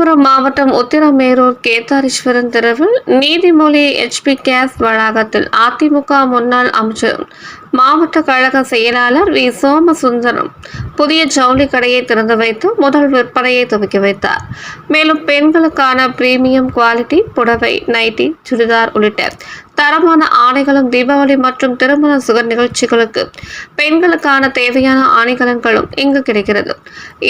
ராமநாதபுரம் மாவட்டம் உத்திரமேரூர் கேதாரீஸ்வரன் தெருவில் நீதிமொழி HP case வளாகத்தில் அதிமுக முன்னாள் அமைச்சரும் மாவட்ட கழக செயலாளர் வி சோமசுந்தரம் புதிய ஜவுளி கடையை திறந்து வைத்து முதல் விற்பனையை துவக்கி வைத்தார். மேலும் பெண்களுக்கான பிரீமியம் குவாலிட்டி புடவை, நைட்டி, சுடிதார் உள்ளிட்ட தரமான ஆடைகளும், தீபாவளி மற்றும் திருமண சுக நிகழ்ச்சிகளுக்கு பெண்களுக்கான தேவையான ஆடைகளும் இங்கு கிடைக்கிறது.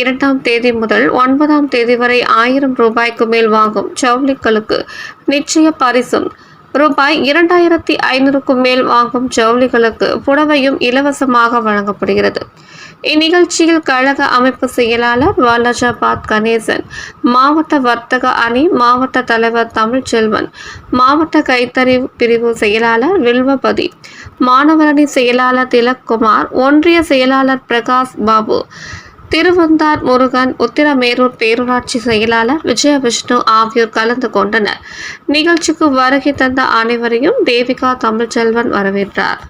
2ஆம் தேதி முதல் 9ஆம் தேதி வரை 1000 ரூபாய்க்கு மேல் வாங்கும் ஜவுளிகளுக்கு நிச்சய பரிசும், ரூபாய் 2500க்கும் மேல் வாங்கும் ஜவுளிகளுக்கு புடவையும் இலவசமாக வழங்கப்படுகிறது. இந்நிகழ்ச்சியில் கழக அமைப்பு செயலாளர் வாலாஜாபாத் கணேசன், மாவட்ட வர்த்தக அணி மாவட்ட தலைவர் தமிழ்ச்செல்வன், மாவட்ட கைத்தறி பிரிவு செயலாளர் வில்வபதி, மாணவரணி செயலாளர் திலக்குமார், ஒன்றிய செயலாளர் பிரகாஷ் பாபு, திருவந்தார் முருகன், உத்திரமேரூர் பேரூராட்சி செயலாளர் விஜயவிஷ்ணு ஆகியோர் கலந்து கொண்டனர். நிகழ்ச்சிக்கு வருகை தந்த அனைவரையும் தேவிகா தமிழ்ச்செல்வன் வரவேற்றார்.